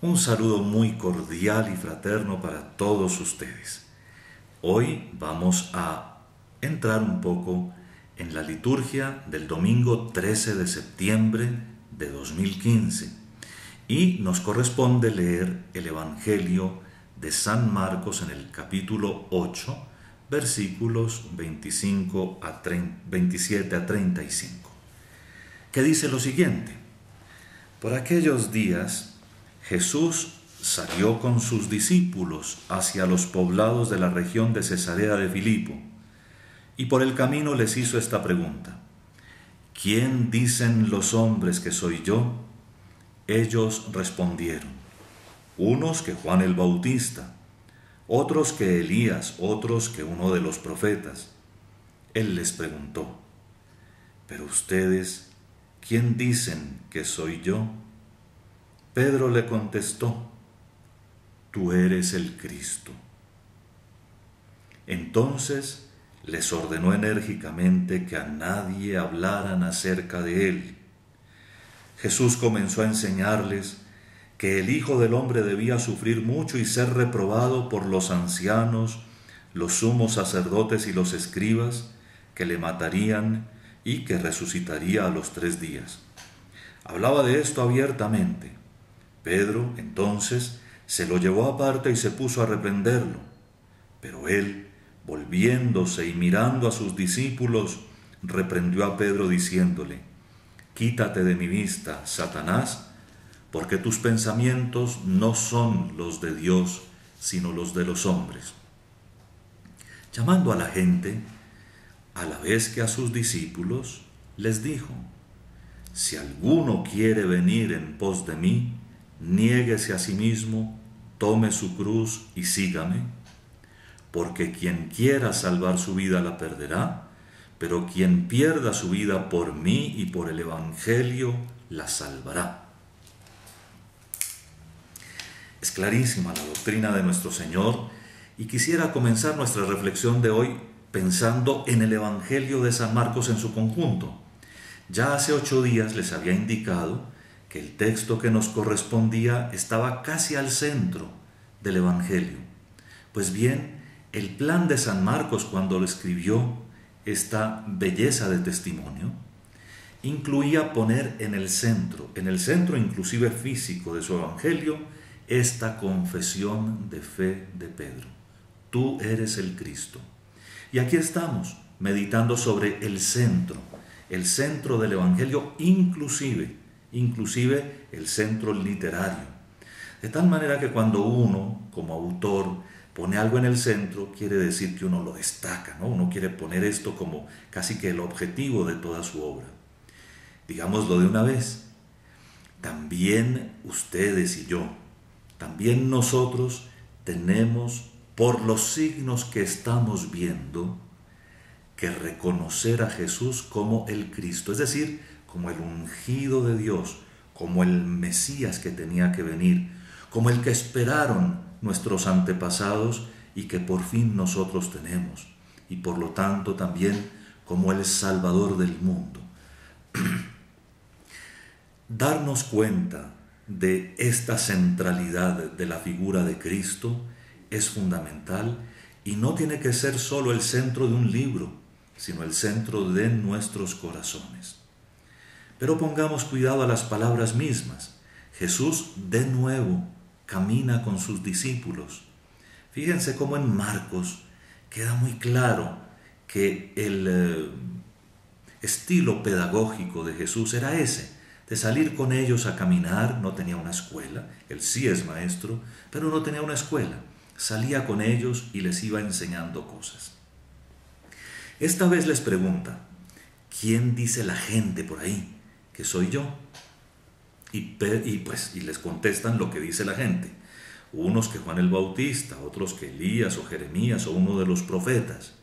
Un saludo muy cordial y fraterno para todos ustedes. Hoy vamos a entrar un poco en la liturgia del domingo 13 de septiembre de 2015 y nos corresponde leer el Evangelio de San Marcos en el capítulo 8, versículos 27 a 35, que dice lo siguiente: Por aquellos días Jesús salió con sus discípulos hacia los poblados de la región de Cesarea de Filipo, y por el camino les hizo esta pregunta: ¿Quién dicen los hombres que soy yo? Ellos respondieron: unos que Juan el Bautista, otros que Elías, otros que uno de los profetas. Él les preguntó: ¿pero ustedes quién dicen que soy yo? Pedro le contestó: tú eres el Cristo. Entonces les ordenó enérgicamente que a nadie hablaran acerca de él. Jesús comenzó a enseñarles que el Hijo del Hombre debía sufrir mucho y ser reprobado por los ancianos, los sumos sacerdotes y los escribas, que le matarían y que resucitaría a los 3 días. Hablaba de esto abiertamente. Pedro, entonces, se lo llevó aparte y se puso a reprenderlo. Pero él, volviéndose y mirando a sus discípulos, reprendió a Pedro diciéndole: quítate de mi vista, Satanás, porque tus pensamientos no son los de Dios, sino los de los hombres. Llamando a la gente, a la vez que a sus discípulos, les dijo: si alguno quiere venir en pos de mí, niéguese a sí mismo, tome su cruz y sígame, porque quien quiera salvar su vida la perderá, pero quien pierda su vida por mí y por el Evangelio la salvará. Es clarísima la doctrina de nuestro Señor y quisiera comenzar nuestra reflexión de hoy pensando en el Evangelio de San Marcos en su conjunto. Ya hace 8 días les había indicado que el texto que nos correspondía estaba casi al centro del Evangelio. Pues bien, el plan de San Marcos cuando lo escribió esta belleza de testimonio, incluía poner en el centro inclusive físico de su Evangelio, esta confesión de fe de Pedro: tú eres el Cristo. Y aquí estamos, meditando sobre el centro del Evangelio, inclusive el centro literario. De tal manera que cuando uno, como autor, pone algo en el centro, quiere decir que uno lo destaca, ¿no? Uno quiere poner esto como casi que el objetivo de toda su obra. Digámoslo de una vez: también ustedes y yo, también nosotros tenemos, por los signos que estamos viendo, que reconocer a Jesús como el Cristo, es decir, como el ungido de Dios, como el Mesías que tenía que venir, como el que esperaron nuestros antepasados y que por fin nosotros tenemos, y por lo tanto también como el Salvador del mundo. Darnos cuenta de esta centralidad de la figura de Cristo es fundamental y no tiene que ser solo el centro de un libro, sino el centro de nuestros corazones. Pero pongamos cuidado a las palabras mismas. Jesús de nuevo camina con sus discípulos. Fíjense cómo en Marcos queda muy claro que el estilo pedagógico de Jesús era ese, de salir con ellos a caminar. No tenía una escuela, él sí es maestro, pero no tenía una escuela. Salía con ellos y les iba enseñando cosas. Esta vez les pregunta: ¿quién dice la gente por ahí que soy yo? Y les contestan lo que dice la gente: unos que Juan el Bautista, otros que Elías o Jeremías o uno de los profetas.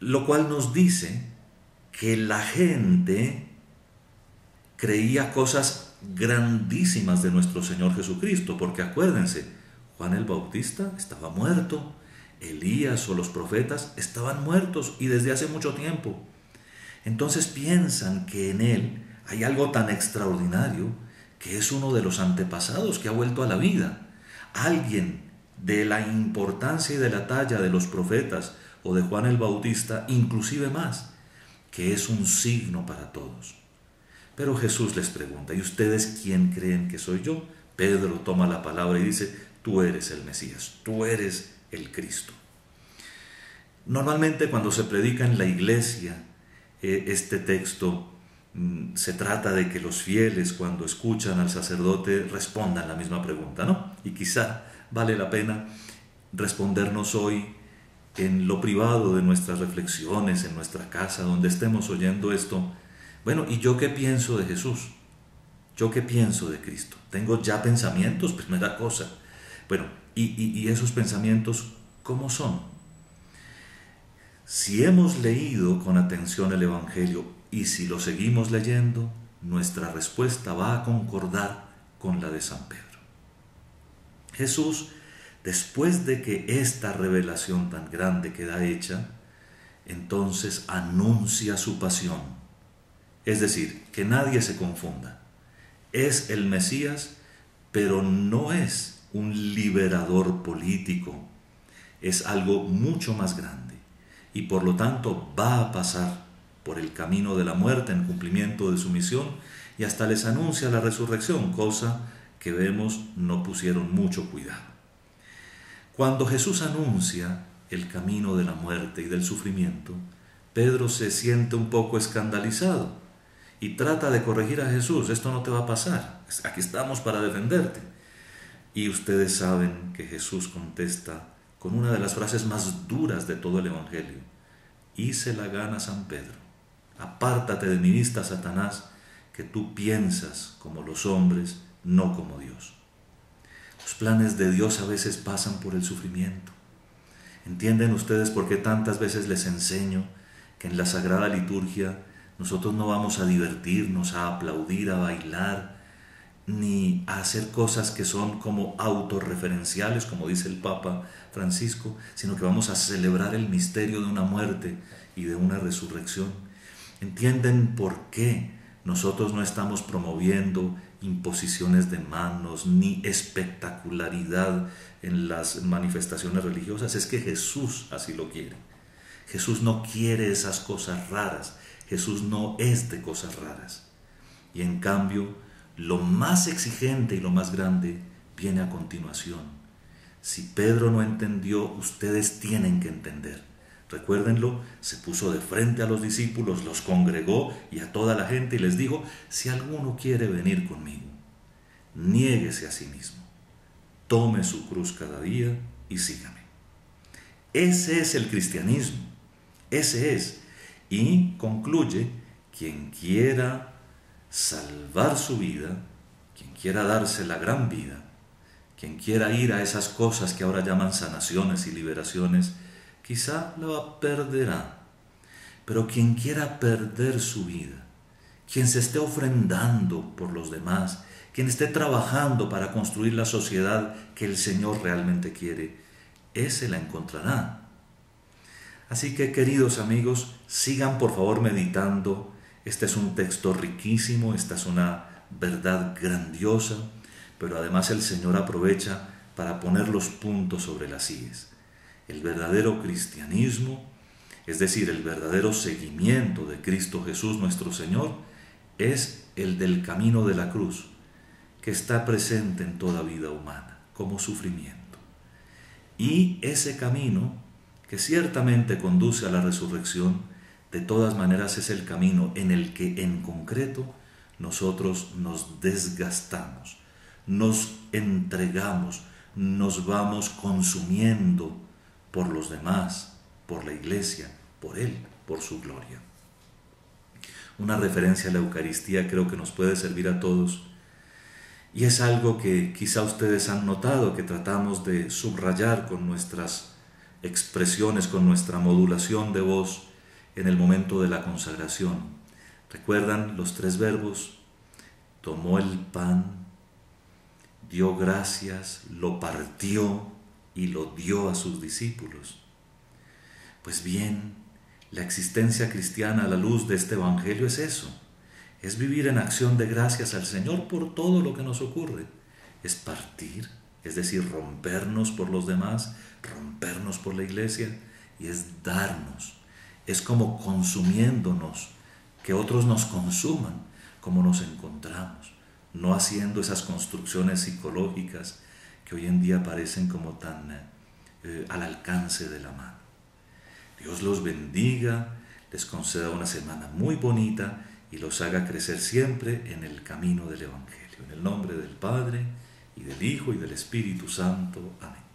Lo cual nos dice que la gente creía cosas grandísimas de nuestro Señor Jesucristo, porque acuérdense, Juan el Bautista estaba muerto, Elías o los profetas estaban muertos y desde hace mucho tiempo. Entonces piensan que en él hay algo tan extraordinario que es uno de los antepasados que ha vuelto a la vida, alguien de la importancia y de la talla de los profetas o de Juan el Bautista, inclusive más, que es un signo para todos. Pero Jesús les pregunta, ¿y ustedes quién creen que soy yo? Pedro toma la palabra y dice, tú eres el Mesías, tú eres el Cristo. Normalmente cuando se predica en la iglesia este texto, se trata de que los fieles cuando escuchan al sacerdote respondan la misma pregunta, ¿no? Y quizá vale la pena respondernos hoy en lo privado de nuestras reflexiones, en nuestra casa, donde estemos oyendo esto. Bueno, ¿y yo qué pienso de Jesús? ¿Yo qué pienso de Cristo? ¿Tengo ya pensamientos? Primera cosa. Bueno, ¿y esos pensamientos cómo son? Si hemos leído con atención el Evangelio y si lo seguimos leyendo, nuestra respuesta va a concordar con la de San Pedro. Jesús, después de que esta revelación tan grande queda hecha, entonces anuncia su pasión. Es decir, que nadie se confunda. Es el Mesías, pero no es un liberador político. Es algo mucho más grande y por lo tanto va a pasar por el camino de la muerte en cumplimiento de su misión y hasta les anuncia la resurrección, cosa que vemos no pusieron mucho cuidado. Cuando Jesús anuncia el camino de la muerte y del sufrimiento, Pedro se siente un poco escandalizado y trata de corregir a Jesús. Esto no te va a pasar, aquí estamos para defenderte. Y ustedes saben que Jesús contesta con una de las frases más duras de todo el Evangelio, y se la gana San Pedro. Apártate de mi vista, Satanás, que tú piensas como los hombres, no como Dios. Los planes de Dios a veces pasan por el sufrimiento. ¿Entienden ustedes por qué tantas veces les enseño que en la Sagrada Liturgia nosotros no vamos a divertirnos, a aplaudir, a bailar, ni a hacer cosas que son como autorreferenciales, como dice el Papa Francisco, sino que vamos a celebrar el misterio de una muerte y de una resurrección? ¿Entienden por qué nosotros no estamos promoviendo imposiciones de manos ni espectacularidad en las manifestaciones religiosas? Es que Jesús así lo quiere. Jesús no quiere esas cosas raras. Jesús no es de cosas raras. Y en cambio, lo más exigente y lo más grande viene a continuación. Si Pedro no entendió, ustedes tienen que entender. Recuérdenlo, se puso de frente a los discípulos, los congregó y a toda la gente y les dijo, si alguno quiere venir conmigo, niéguese a sí mismo, tome su cruz cada día y sígame. Ese es el cristianismo, ese es. Y concluye, quien quiera salvar su vida, quien quiera darse la gran vida, quien quiera ir a esas cosas que ahora llaman sanaciones y liberaciones, quizá la perderá. Pero quien quiera perder su vida, quien se esté ofrendando por los demás, quien esté trabajando para construir la sociedad que el Señor realmente quiere, ese la encontrará. Así que, queridos amigos, sigan por favor meditando. Este es un texto riquísimo, esta es una verdad grandiosa, pero además el Señor aprovecha para poner los puntos sobre las íes. El verdadero cristianismo, es decir, el verdadero seguimiento de Cristo Jesús nuestro Señor, es el del camino de la cruz, que está presente en toda vida humana como sufrimiento. Y ese camino, que ciertamente conduce a la resurrección, de todas maneras es el camino en el que en concreto nosotros nos desgastamos, nos entregamos, nos vamos consumiendo por los demás, por la iglesia, por Él, por su gloria. Una referencia a la Eucaristía creo que nos puede servir a todos y es algo que quizá ustedes han notado que tratamos de subrayar con nuestras expresiones, con nuestra modulación de voz en el momento de la consagración. ¿Recuerdan los tres verbos? Tomó el pan, dio gracias, lo partió y lo dio a sus discípulos. Pues bien, la existencia cristiana a la luz de este Evangelio es eso. Es vivir en acción de gracias al Señor por todo lo que nos ocurre. Es partir, es decir, rompernos por los demás, rompernos por la iglesia, y es darnos. Es como consumiéndonos, que otros nos consuman, como nos encontramos, no haciendo esas construcciones psicológicas que hoy en día parecen como tan al alcance de la mano. Dios los bendiga, les conceda una semana muy bonita y los haga crecer siempre en el camino del Evangelio. En el nombre del Padre, y del Hijo, y del Espíritu Santo. Amén.